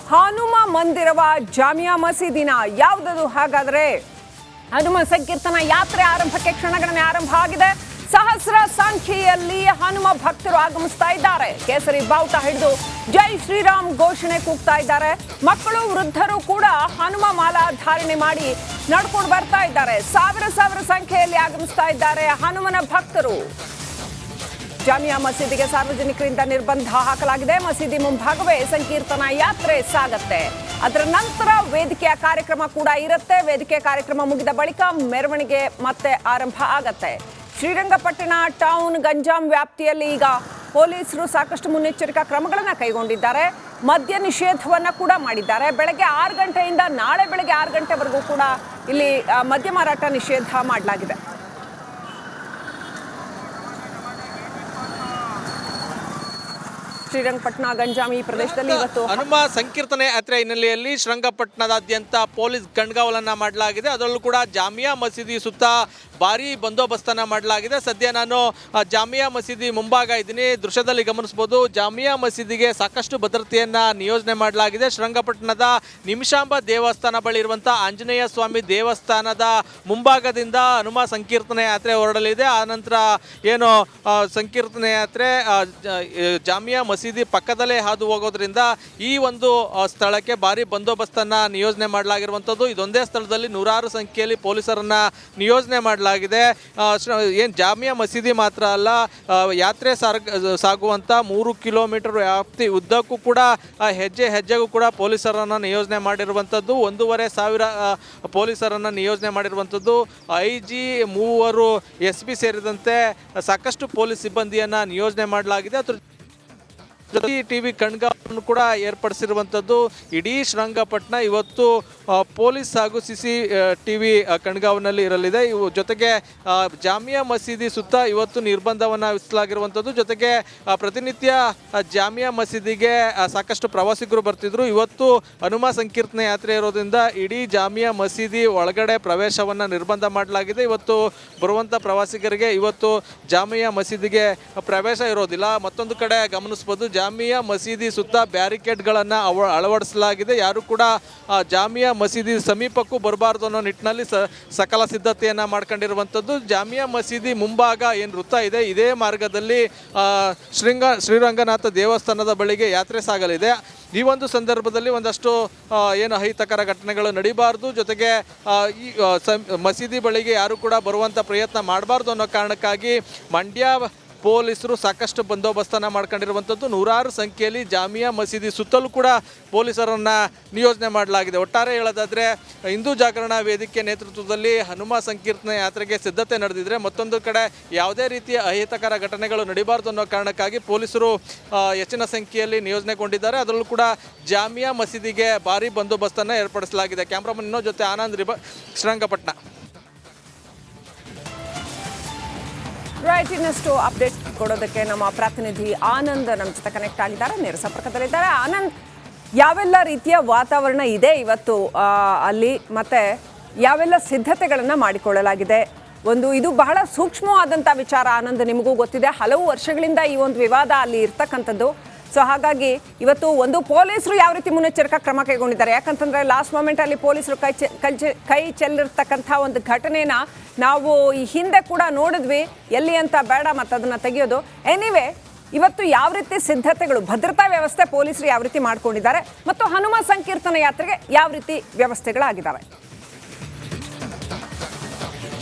ಹನುಮ ಮಂದಿರವ ಜಾಮಿಯಾ ಮಸೀದಿನ ಯಾವುದದು? ಹಾಗಾದ್ರೆ ಹನುಮ ಸಂಕೀರ್ತನ ಯಾತ್ರೆ ಆರಂಭಕ್ಕೆ ಕ್ಷಣಗಣನೆ ಆರಂಭ ಆಗಿದೆ. ಸಹಸ್ರ ಸಂಖ್ಯೆಯಲ್ಲಿ ಹನುಮ ಭಕ್ತರು ಆಗಮಿಸ್ತಾ ಇದ್ದಾರೆ. ಕೇಸರಿ ಬಾವುಟ ಹಿಡಿದು ಜೈ ಶ್ರೀರಾಮ್ ಘೋಷಣೆ ಕೂಗ್ತಾ ಇದ್ದಾರೆ. ಮಕ್ಕಳು ವೃದ್ಧರು ಕೂಡ ಹನುಮ ಮಾಲಾ ಧಾರಣೆ ಮಾಡಿ ನಡ್ಕೊಂಡು ಬರ್ತಾ ಇದ್ದಾರೆ. ಸಾವಿರ ಸಂಖ್ಯೆಯಲ್ಲಿ ಆಗಮಿಸ್ತಾ ಇದ್ದಾರೆ ಹನುಮನ ಭಕ್ತರು. ಜಾಮಿಯಾ ಮಸೀದಿಗೆ ಸಾರ್ವಜನಿಕರಿಂದ ನಿರ್ಬಂಧ ಹಾಕಲಾಗಿದೆ. ಮಸೀದಿ ಮುಂಭಾಗವೇ ಸಂಕೀರ್ತನಾ ಯಾತ್ರೆ ಸಾಗತ್ತೆ. ಅದರ ನಂತರ ವೇದಿಕೆಯ ಕಾರ್ಯಕ್ರಮ ಕೂಡ ಇರುತ್ತೆ. ವೇದಿಕೆ ಕಾರ್ಯಕ್ರಮ ಮುಗಿದ ಬಳಿಕ ಮೆರವಣಿಗೆ ಮತ್ತೆ ಆರಂಭ ಆಗತ್ತೆ. ಶ್ರೀರಂಗಪಟ್ಟಣ ಟೌನ್ ಗಂಜಾಂ ವ್ಯಾಪ್ತಿಯಲ್ಲಿ ಈಗ ಪೊಲೀಸರು ಸಾಕಷ್ಟು ಮುನ್ನೆಚ್ಚರಿಕಾ ಕ್ರಮಗಳನ್ನು ಕೈಗೊಂಡಿದ್ದಾರೆ. ಮದ್ಯ ನಿಷೇಧವನ್ನ ಕೂಡ ಮಾಡಿದ್ದಾರೆ. ಬೆಳಗ್ಗೆ 6 ಗಂಟೆಯಿಂದ ನಾಳೆ ಬೆಳಗ್ಗೆ 6 ಗಂಟೆವರೆಗೂ ಕೂಡ ಇಲ್ಲಿ ಮದ್ಯ ಮಾರಾಟ ನಿಷೇಧ ಮಾಡಲಾಗಿದೆ. ಶ್ರೀರಂಗಪಟ್ಟಣ ಗಂಜಾಂ ಈ ಪ್ರದೇಶದಲ್ಲಿ ಇವತ್ತು ಹನುಮ ಸಂಕೀರ್ತನೆ ಯಾತ್ರೆ ಹಿನ್ನೆಲೆಯಲ್ಲಿ ಶ್ರೀರಂಗಪಟ್ಟಣದಾದ್ಯಂತ ಪೊಲೀಸ್ ಕಣ್ಗಾವಲನ್ನ ಮಾಡಲಾಗಿದೆ. ಅದರಲ್ಲೂ ಕೂಡ ಜಾಮಿಯಾ ಮಸೀದಿ ಸುತ್ತ ಭಾರಿ ಬಂದೋಬಸ್ತನ್ನ ಮಾಡಲಾಗಿದೆ. ಸದ್ಯ ನಾನು ಜಾಮಿಯಾ ಮಸೀದಿ ಮುಂಭಾಗ ಇದ್ದೀನಿ. ದೃಶ್ಯದಲ್ಲಿ ಗಮನಿಸಬಹುದು, ಜಾಮಿಯಾ ಮಸೀದಿಗೆ ಸಾಕಷ್ಟು ಭದ್ರತೆಯನ್ನ ನಿಯೋಜನೆ ಮಾಡಲಾಗಿದೆ. ಶ್ರೀರಂಗಪಟ್ಟಣದ ನಿಮಿಷಾಂಬ ದೇವಸ್ಥಾನ ಬಳಿ ಇರುವಂಥ ಆಂಜನೇಯ ಸ್ವಾಮಿ ದೇವಸ್ಥಾನದ ಮುಂಭಾಗದಿಂದ ಹನುಮ ಸಂಕೀರ್ತನೆ ಯಾತ್ರೆ ಹೊರಡಲಿದೆ. ಆನಂತರ ಏನು ಸಂಕೀರ್ತನೆ ಯಾತ್ರೆ ಜಾಮಿಯಾ ಮಸೀದಿ ಪಕ್ಕದಲ್ಲೇ ಹಾದು ಹೋಗೋದ್ರಿಂದ ಈ ಒಂದು ಸ್ಥಳಕ್ಕೆ ಭಾರಿ ಬಂದೋಬಸ್ತನ್ನ ನಿಯೋಜನೆ ಮಾಡಲಾಗಿರುವಂಥದ್ದು. ಇದೊಂದೇ ಸ್ಥಳದಲ್ಲಿ ನೂರಾರು ಸಂಖ್ಯೆಯಲ್ಲಿ ಪೊಲೀಸರನ್ನ ನಿಯೋಜನೆ ಮಾಡಲಾಗಿದೆ. ಏನು ಜಾಮಿಯಾ ಮಸೀದಿ ಮಾತ್ರ ಅಲ್ಲ, ಯಾತ್ರೆ ಸಾಗುವಂಥ 3 ಕಿಲೋಮೀಟರ್ ವ್ಯಾಪ್ತಿ ಉದ್ದಕ್ಕೂ ಕೂಡ ಹೆಜ್ಜೆಗೂ ಕೂಡ ಪೊಲೀಸರನ್ನು ನಿಯೋಜನೆ ಮಾಡಿರುವಂಥದ್ದು. 1,500 ಪೊಲೀಸರನ್ನು ನಿಯೋಜನೆ ಮಾಡಿರುವಂಥದ್ದು. IG 3 SB ಸೇರಿದಂತೆ ಸಾಕಷ್ಟು ಪೊಲೀಸ್ ಸಿಬ್ಬಂದಿಯನ್ನು ನಿಯೋಜನೆ ಮಾಡಲಾಗಿದೆ. ಟಿವಿ ಕಣ್ಗಾವಲನ್ನು ಕೂಡ ಏರ್ಪಡಿಸಿರುವಂಥದ್ದು. ಇಡೀ ಶ್ರೀರಂಗಪಟ್ಟಣ ಇವತ್ತು ಪೊಲೀಸ್ ಹಾಗೂ CCTV ಕಣ್ಗಾವಲಿನಲ್ಲಿ ಇರಲಿದೆ. ಜೊತೆಗೆ ಜಾಮಿಯಾ ಮಸೀದಿ ಸುತ್ತ ಇವತ್ತು ನಿರ್ಬಂಧವನ್ನು ವಿಧಿಸಲಾಗಿರುವಂಥದ್ದು. ಜೊತೆಗೆ ಪ್ರತಿನಿತ್ಯ ಜಾಮಿಯಾ ಮಸೀದಿಗೆ ಸಾಕಷ್ಟು ಪ್ರವಾಸಿಗರು ಬರ್ತಿದ್ರು. ಇವತ್ತು ಹನುಮ ಸಂಕೀರ್ತನೆ ಯಾತ್ರೆ ಇರೋದ್ರಿಂದ ಇಡೀ ಜಾಮಿಯಾ ಮಸೀದಿ ಒಳಗಡೆ ಪ್ರವೇಶವನ್ನು ನಿರ್ಬಂಧ ಮಾಡಲಾಗಿದೆ. ಇವತ್ತು ಬರುವಂಥ ಪ್ರವಾಸಿಗರಿಗೆ ಇವತ್ತು ಜಾಮಿಯಾ ಮಸೀದಿಗೆ ಪ್ರವೇಶ ಇರೋದಿಲ್ಲ. ಮತ್ತೊಂದು ಕಡೆ ಗಮನಿಸ್ಬೋದು, ಜಾಮಿಯಾ ಮಸೀದಿ ಸುತ್ತ ಬ್ಯಾರಿಕೇಡ್ಗಳನ್ನು ಅಳವಡಿಸಲಾಗಿದೆ. ಯಾರು ಕೂಡ ಜಾಮಿಯಾ ಮಸೀದಿ ಸಮೀಪಕ್ಕೂ ಬರಬಾರ್ದು ಅನ್ನೋ ನಿಟ್ಟಿನಲ್ಲಿ ಸಕಲ ಸಿದ್ಧತೆಯನ್ನು ಮಾಡ್ಕೊಂಡಿರುವಂಥದ್ದು. ಜಾಮಿಯಾ ಮಸೀದಿ ಮುಂಭಾಗ ಏನು ವೃತ್ತ ಇದೆ, ಇದೇ ಮಾರ್ಗದಲ್ಲಿ ಶ್ರೀರಂಗನಾಥ ದೇವಸ್ಥಾನದ ಬಳಿಗೆ ಯಾತ್ರೆ ಸಾಗಲಿದೆ. ಈ ಒಂದು ಸಂದರ್ಭದಲ್ಲಿ ಒಂದಷ್ಟು ಏನು ಅಹಿತಕರ ಘಟನೆಗಳು ನಡೀಬಾರ್ದು, ಜೊತೆಗೆ ಈ ಮಸೀದಿ ಬಳಿಗೆ ಯಾರು ಕೂಡ ಬರುವಂಥ ಪ್ರಯತ್ನ ಮಾಡಬಾರ್ದು ಅನ್ನೋ ಕಾರಣಕ್ಕಾಗಿ ಮಂಡ್ಯ ಪೊಲೀಸರು ಸಾಕಷ್ಟು ಬಂದೋಬಸ್ತನ್ನು ಮಾಡ್ಕೊಂಡಿರುವಂಥದ್ದು. ನೂರಾರು ಸಂಖ್ಯೆಯಲ್ಲಿ ಜಾಮಿಯಾ ಮಸೀದಿ ಸುತ್ತಲೂ ಕೂಡ ಪೊಲೀಸರನ್ನು ನಿಯೋಜನೆ ಮಾಡಲಾಗಿದೆ. ಒಟ್ಟಾರೆ ಹೇಳೋದಾದರೆ ಹಿಂದೂ ಜಾಗರಣ ವೇದಿಕೆ ನೇತೃತ್ವದಲ್ಲಿ ಹನುಮ ಸಂಕೀರ್ತನೆ ಯಾತ್ರೆಗೆ ಸಿದ್ಧತೆ ನಡೆದಿದ್ರೆ, ಮತ್ತೊಂದು ಕಡೆ ಯಾವುದೇ ರೀತಿಯ ಅಹಿತಕರ ಘಟನೆಗಳು ನಡೀಬಾರ್ದು ಅನ್ನೋ ಕಾರಣಕ್ಕಾಗಿ ಪೊಲೀಸರು ಹೆಚ್ಚಿನ ಸಂಖ್ಯೆಯಲ್ಲಿ ನಿಯೋಜನೆಗೊಂಡಿದ್ದಾರೆ. ಅದರಲ್ಲೂ ಕೂಡ ಜಾಮಿಯಾ ಮಸೀದಿಗೆ ಭಾರಿ ಬಂದೋಬಸ್ತನ್ನು ಏರ್ಪಡಿಸಲಾಗಿದೆ. ಕ್ಯಾಮ್ರಾಮನ್ ಇನ್ನೋ ಜೊತೆ ಆನಂದ್ ಶ್ರೀರಂಗಪಟ್ಟಣ. ರೈಟ್, ಇನ್ನಷ್ಟು ಅಪ್ಡೇಟ್ ಕೊಡೋದಕ್ಕೆ ನಮ್ಮ ಪ್ರತಿನಿಧಿ ಆನಂದ್ ನಮ್ಮ ಜೊತೆ ಕನೆಕ್ಟ್ ಆಗಿದ್ದಾರೆ, ನೇರ ಸಂಪರ್ಕದಲ್ಲಿದ್ದಾರೆ. ಆನಂದ್, ಯಾವೆಲ್ಲ ರೀತಿಯ ವಾತಾವರಣ ಇದೆ ಇವತ್ತು ಅಲ್ಲಿ, ಮತ್ತೆ ಯಾವೆಲ್ಲ ಸಿದ್ಧತೆಗಳನ್ನು ಮಾಡಿಕೊಳ್ಳಲಾಗಿದೆ? ಇದು ಬಹಳ ಸೂಕ್ಷ್ಮವಾದಂಥ ವಿಚಾರ ಆನಂದ್, ನಿಮಗೂ ಗೊತ್ತಿದೆ, ಹಲವು ವರ್ಷಗಳಿಂದ ಈ ಒಂದು ವಿವಾದ ಅಲ್ಲಿ ಇರ್ತಕ್ಕಂಥದ್ದು. ಸೊ ಹಾಗಾಗಿ ಇವತ್ತು ಪೊಲೀಸರು ಯಾವ ರೀತಿ ಮುನ್ನೆಚ್ಚರಿಕಾ ಕ್ರಮ ಕೈಗೊಂಡಿದ್ದಾರೆ? ಯಾಕಂತಂದರೆ ಲಾಸ್ಟ್ ಮೊಮೆಂಟಲ್ಲಿ ಪೊಲೀಸರು ಕೈ ಚೆಲ್ಲಿರ್ತಕ್ಕಂಥ ಒಂದು ಘಟನೆನ ನಾವು ಈ ಹಿಂದೆ ಕೂಡ ನೋಡಿದ್ವಿ. ಎಲ್ಲಿ ಅಂತ ಬೇಡ ಮತ್ತು ಅದನ್ನು ತೆಗೆಯೋದು. ಎನಿವೆ, ಇವತ್ತು ಯಾವ ರೀತಿ ಸಿದ್ಧತೆಗಳು, ಭದ್ರತಾ ವ್ಯವಸ್ಥೆ ಪೊಲೀಸರು ಯಾವ ರೀತಿ ಮಾಡ್ಕೊಂಡಿದ್ದಾರೆ ಮತ್ತು ಹನುಮ ಸಂಕೀರ್ತನ ಯಾತ್ರೆಗೆ ಯಾವ ರೀತಿ ವ್ಯವಸ್ಥೆಗಳಾಗಿದ್ದಾವೆ?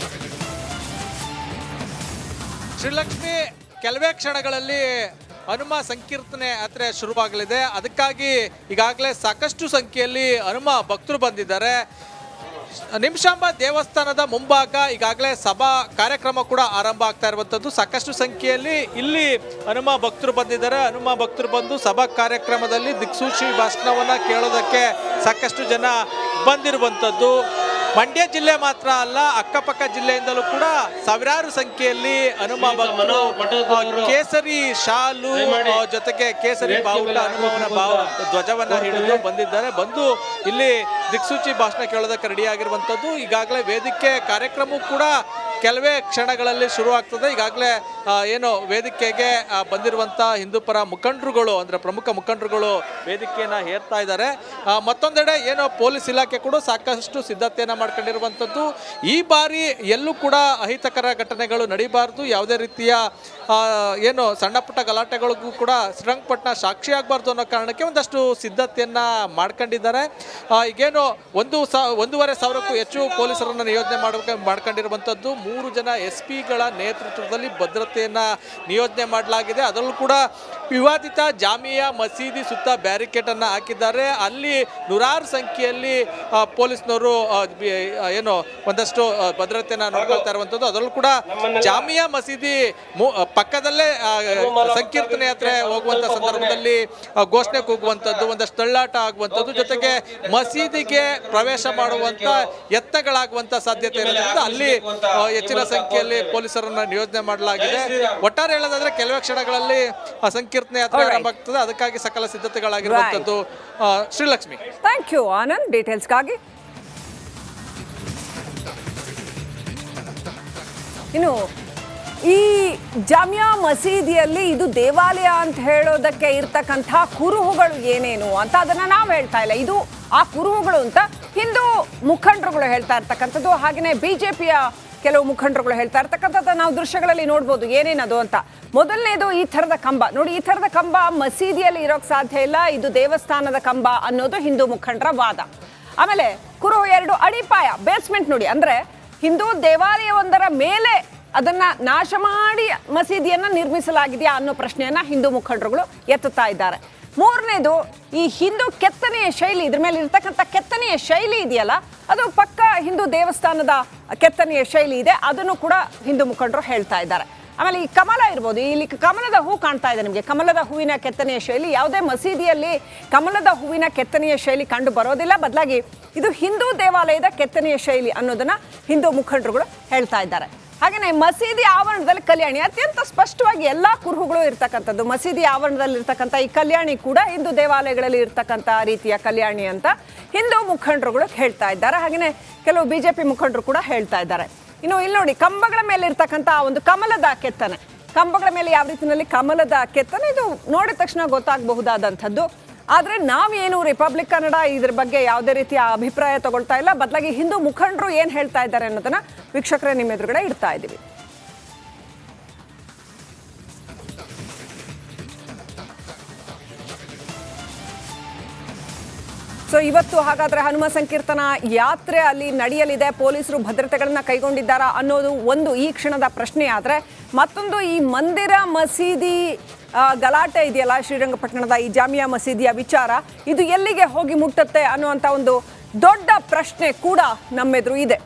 ಶ್ರೀಲಕ್ಷ್ಮಿ, ಕೆಲವೇ ಕ್ಷಣಗಳಲ್ಲಿ ಹನುಮ ಸಂಕೀರ್ತನೆ ಯಾತ್ರೆ ಶುರುವಾಗಲಿದೆ. ಅದಕ್ಕಾಗಿ ಈಗಾಗಲೇ ಸಾಕಷ್ಟು ಸಂಖ್ಯೆಯಲ್ಲಿ ಹನುಮ ಭಕ್ತರು ಬಂದಿದ್ದಾರೆ. ನಿಮಿಷಾಂಬ ದೇವಸ್ಥಾನದ ಮುಂಭಾಗ ಈಗಾಗಲೇ ಸಭಾ ಕಾರ್ಯಕ್ರಮ ಕೂಡ ಆರಂಭ ಆಗ್ತಾ ಇರುವಂಥದ್ದು. ಸಾಕಷ್ಟು ಸಂಖ್ಯೆಯಲ್ಲಿ ಇಲ್ಲಿ ಹನುಮ ಭಕ್ತರು ಬಂದಿದ್ದಾರೆ. ಹನುಮ ಭಕ್ತರು ಬಂದು ಸಭಾ ಕಾರ್ಯಕ್ರಮದಲ್ಲಿ ದಿಕ್ಸೂಚಿ ಭಾಷಣವನ್ನು ಕೇಳೋದಕ್ಕೆ ಸಾಕಷ್ಟು ಜನ ಬಂದಿರುವಂಥದ್ದು. ಮಂಡ್ಯ ಜಿಲ್ಲೆ ಮಾತ್ರ ಅಲ್ಲ, ಅಕ್ಕಪಕ್ಕ ಜಿಲ್ಲೆಯಿಂದಲೂ ಕೂಡ ಸಾವಿರಾರು ಸಂಖ್ಯೆಯಲ್ಲಿ ಹನುಮ ಭಕ್ತರು ಕೇಸರಿ ಶಾಲು ಜೊತೆಗೆ ಕೇಸರಿ ಬಾವುಟ ಹನುಮನ ಧ್ವಜವನ್ನ ಹಿಡಿದು ಬಂದಿದ್ದಾರೆ. ಬಂದು ಇಲ್ಲಿ ದಿಕ್ಸೂಚಿ ಭಾಷಣ ಕೇಳೋದಕ್ಕೆ ರೆಡಿ ಆಗಿರುವಂಥದ್ದು. ಈಗಾಗಲೇ ವೇದಿಕೆ ಕಾರ್ಯಕ್ರಮ ಕೂಡ ಕೆಲವೇ ಕ್ಷಣಗಳಲ್ಲಿ ಶುರು ಆಗ್ತದೆ. ಈಗಾಗಲೇ ಏನು ವೇದಿಕೆಗೆ ಬಂದಿರುವಂಥ ಹಿಂದೂ ಪರ ಮುಖಂಡರುಗಳು ಅಂದರೆ ಪ್ರಮುಖ ಮುಖಂಡರುಗಳು ವೇದಿಕೆಯನ್ನು ಹೇರ್ತಾ ಇದ್ದಾರೆ. ಮತ್ತೊಂದೆಡೆ ಏನು ಪೊಲೀಸ್ ಇಲಾಖೆ ಕೂಡ ಸಾಕಷ್ಟು ಸಿದ್ಧತೆಯನ್ನು ಮಾಡ್ಕೊಂಡಿರುವಂಥದ್ದು. ಈ ಬಾರಿ ಎಲ್ಲೂ ಕೂಡ ಅಹಿತಕರ ಘಟನೆಗಳು ನಡೀಬಾರ್ದು, ಯಾವುದೇ ರೀತಿಯ ಏನು ಸಣ್ಣ ಪುಟ್ಟ ಗಲಾಟೆಗಳಿಗೂ ಕೂಡ ಶ್ರೀರಂಗಪಟ್ಟಣ ಸಾಕ್ಷಿ ಆಗಬಾರ್ದು ಅನ್ನೋ ಕಾರಣಕ್ಕೆ ಒಂದಷ್ಟು ಸಿದ್ಧತೆಯನ್ನು ಮಾಡ್ಕೊಂಡಿದ್ದಾರೆ. ಈಗೇನು 1,500ಕ್ಕೂ ಹೆಚ್ಚು ಪೊಲೀಸರನ್ನು ನಿಯೋಜನೆ ಮಾಡ್ಕೊಂಡಿರುವಂಥದ್ದು. 3 ಜನ SP ಗಳ ನೇತೃತ್ವದಲ್ಲಿ ಭದ್ರತೆಯನ್ನು ನಿಯೋಜನೆ ಮಾಡಲಾಗಿದೆ. ಅದರಲ್ಲೂ ಕೂಡ ವಿವಾದಿತ ಜಾಮಿಯಾ ಮಸೀದಿ ಸುತ್ತ ಬ್ಯಾರಿಕೇಡನ್ನು ಹಾಕಿದ್ದಾರೆ. ಅಲ್ಲಿ ನೂರಾರು ಸಂಖ್ಯೆಯಲ್ಲಿ ಪೊಲೀಸ್ನವರು ಏನು ಒಂದಷ್ಟು ಭದ್ರತೆಯನ್ನು ನೋಡ್ಕೊಳ್ತಾ ಇರುವಂಥದ್ದು. ಅದರಲ್ಲೂ ಕೂಡ ಜಾಮಿಯಾ ಮಸೀದಿ ಪಕ್ಕದಲ್ಲೇ ಸಂಕೀರ್ತನೆ ಯಾತ್ರೆ ಹೋಗುವಂಥ ಸಂದರ್ಭದಲ್ಲಿ ಘೋಷಣೆ ಕೂಗುವಂಥದ್ದು, ಒಂದಷ್ಟು ತಳ್ಳಾಟ ಆಗುವಂಥದ್ದು, ಜೊತೆಗೆ ಮಸೀದಿಗೆ ಪ್ರವೇಶ ಮಾಡುವಂಥ ಯತ್ನಗಳಾಗುವಂಥ ಸಾಧ್ಯತೆ ಇರೋದ್ರಿಂದ ಅಲ್ಲಿ ಹೆಚ್ಚಿನ ಸಂಖ್ಯೆಯಲ್ಲಿ ಪೊಲೀಸರನ್ನ ನಿಯೋಜನೆ ಮಾಡಲಾಗಿದೆ. ಒಟ್ಟಾರೆ ಹೇಳೋದಾದ್ರೆ ಕೆಲವೇ ಕ್ಷಣಗಳಲ್ಲಿ ಸಂಕೀರ್ತನೆ ಯಾತ್ರೆ ಆರಂಭ ಆಗ್ತದೆ. ಅದಕ್ಕಾಗಿ ಸಕಲ ಸಿದ್ಧತೆಗಳಾಗಿರುವಂಥದ್ದು. ಶ್ರೀಲಕ್ಷ್ಮಿ, ಥ್ಯಾಂಕ್ ಯು ಆನಂದ್ ಡೀಟೇಲ್ಸ್ಗಾಗಿ. ಇನ್ನು ಈ ಜಾಮಿಯಾ ಮಸೀದಿಯಲ್ಲಿ ಇದು ದೇವಾಲಯ ಅಂತ ಹೇಳೋದಕ್ಕೆ ಇರ್ತಕ್ಕಂಥ ಕುರುಹುಗಳು ಏನೇನು ಅಂತ ಅದನ್ನ ನಾವು ಹೇಳ್ತಾ ಇಲ್ಲ, ಇದು ಆ ಕುರುಹುಗಳು ಅಂತ ಹಿಂದೂ ಮುಖಂಡರುಗಳು ಹೇಳ್ತಾ ಇರ್ತಕ್ಕಂಥದ್ದು. ಹಾಗೆಯೇ BJPಯ ಕೆಲವು ಮುಖಂಡರುಗಳು ಹೇಳ್ತಾ ಇರ್ತಕ್ಕಂಥದ್ದು ನಾವು ದೃಶ್ಯಗಳಲ್ಲಿ ನೋಡ್ಬೋದು ಏನೇನದು ಅಂತ. ಮೊದಲನೇದು ಈ ಥರದ ಕಂಬ ನೋಡಿ, ಈ ಥರದ ಕಂಬ ಮಸೀದಿಯಲ್ಲಿ ಇರೋಕ್ಕೆ ಸಾಧ್ಯ ಇಲ್ಲ, ಇದು ದೇವಸ್ಥಾನದ ಕಂಬ ಅನ್ನೋದು ಹಿಂದೂ ಮುಖಂಡರ ವಾದ. ಆಮೇಲೆ ಕುರುಹು 2 ಅಡಿಪಾಯ ಬೇಸ್ಮೆಂಟ್ ನೋಡಿ, ಅಂದ್ರೆ ಹಿಂದೂ ದೇವಾಲಯವೊಂದರ ಮೇಲೆ ಅದನ್ನ ನಾಶ ಮಾಡಿ ಮಸೀದಿಯನ್ನ ನಿರ್ಮಿಸಲಾಗಿದೆಯಾ ಅನ್ನೋ ಪ್ರಶ್ನೆಯನ್ನ ಹಿಂದೂ ಮುಖಂಡರುಗಳು ಎತ್ತುತ್ತಾ ಇದ್ದಾರೆ. ಮೂರನೇದು ಈ ಹಿಂದೂ ಕೆತ್ತನೆಯ ಶೈಲಿ, ಇದ್ರ ಮೇಲೆ ಇರ್ತಕ್ಕಂಥ ಕೆತ್ತನೆಯ ಶೈಲಿ ಇದೆಯಲ್ಲ, ಅದು ಪಕ್ಕ ಹಿಂದೂ ದೇವಸ್ಥಾನದ ಕೆತ್ತನೆಯ ಶೈಲಿ ಇದೆ, ಅದನ್ನು ಕೂಡ ಹಿಂದೂ ಮುಖಂಡರು ಹೇಳ್ತಾ ಇದ್ದಾರೆ. ಆಮೇಲೆ ಈ ಕಮಲ ಇರ್ಬೋದು, ಇಲ್ಲಿ ಕಮಲದ ಹೂ ಕಾಣ್ತಾ ಇದೆ ನಿಮಗೆ, ಕಮಲದ ಹೂವಿನ ಕೆತ್ತನೆಯ ಶೈಲಿ ಯಾವುದೇ ಮಸೀದಿಯಲ್ಲಿ ಕಮಲದ ಹೂವಿನ ಕೆತ್ತನೆಯ ಶೈಲಿ ಕಂಡು ಬರೋದಿಲ್ಲ, ಬದಲಾಗಿ ಇದು ಹಿಂದೂ ದೇವಾಲಯದ ಕೆತ್ತನೆಯ ಶೈಲಿ ಅನ್ನೋದನ್ನ ಹಿಂದೂ ಮುಖಂಡರುಗಳು ಹೇಳ್ತಾ ಇದ್ದಾರೆ. ಹಾಗೆಯೇ ಮಸೀದಿ ಆವರಣದಲ್ಲಿ ಕಲ್ಯಾಣಿ ಅತ್ಯಂತ ಸ್ಪಷ್ಟವಾಗಿ ಎಲ್ಲ ಕುರುಹುಗಳು ಇರ್ತಕ್ಕಂಥದ್ದು. ಮಸೀದಿ ಆವರಣದಲ್ಲಿ ಇರ್ತಕ್ಕಂಥ ಈ ಕಲ್ಯಾಣಿ ಕೂಡ ಹಿಂದೂ ದೇವಾಲಯಗಳಲ್ಲಿ ಇರ್ತಕ್ಕಂಥ ರೀತಿಯ ಕಲ್ಯಾಣಿ ಅಂತ ಹಿಂದೂ ಮುಖಂಡರುಗಳು ಹೇಳ್ತಾ ಇದ್ದಾರೆ. ಹಾಗೆಯೇ ಕೆಲವು BJP ಮುಖಂಡರು ಕೂಡ ಹೇಳ್ತಾ ಇದ್ದಾರೆ. ಇನ್ನು ಇಲ್ಲಿ ನೋಡಿ, ಕಂಬಗಳ ಮೇಲೆ ಇರ್ತಕ್ಕಂಥ ಒಂದು ಕಮಲದ ಕೆತ್ತನೆ, ಕಂಬಗಳ ಮೇಲೆ ಯಾವ ರೀತಿಯಲ್ಲಿ ಕಮಲದ ಕೆತ್ತನೆ, ಇದು ನೋಡಿದ ತಕ್ಷಣ ಗೊತ್ತಾಗಬಹುದಾದಂಥದ್ದು. ಆದರೆ ನಾವೇನು ರಿಪಬ್ಲಿಕ್ ಕನ್ನಡ ಇದ್ರ ಬಗ್ಗೆ ಯಾವುದೇ ರೀತಿಯ ಅಭಿಪ್ರಾಯ ತಗೊಳ್ತಾ ಇಲ್ಲ, ಬದಲಾಗಿ ಹಿಂದೂ ಮುಖಂಡರು ಏನು ಹೇಳ್ತಾ ಇದ್ದಾರೆ ಅನ್ನೋದನ್ನ ವೀಕ್ಷಕರೇ ನಿಮ್ಮ ಎದುರುಗಡೆ ಇಡ್ತಾ ಇದ್ದೀವಿ. ಸೊ ಇವತ್ತು ಹಾಗಾದ್ರೆ ಹನುಮ ಸಂಕೀರ್ತನ ಯಾತ್ರೆ ಅಲ್ಲಿ ನಡೆಯಲಿದೆ, ಪೊಲೀಸರು ಭದ್ರತೆಗಳನ್ನ ಕೈಗೊಂಡಿದ್ದಾರಾ ಅನ್ನೋದು ಒಂದು ಈ ಕ್ಷಣದ ಪ್ರಶ್ನೆ. ಆದರೆ ಮತ್ತೊಂದು, ಈ ಮಂದಿರ ಮಸೀದಿ ಗಲಾಟೆ ಇದೆಯಲ್ಲ ಶ್ರೀರಂಗಪಟ್ಟಣದ ಈ ಜಾಮಿಯಾ ಮಸೀದಿಯ ವಿಚಾರ, ಇದು ಎಲ್ಲಿಗೆ ಹೋಗಿ ಮುಟ್ಟುತ್ತೆ ಅನ್ನುವಂಥ ಒಂದು ದೊಡ್ಡ ಪ್ರಶ್ನೆ ಕೂಡ ನಮ್ಮೆದುರು ಇದೆ.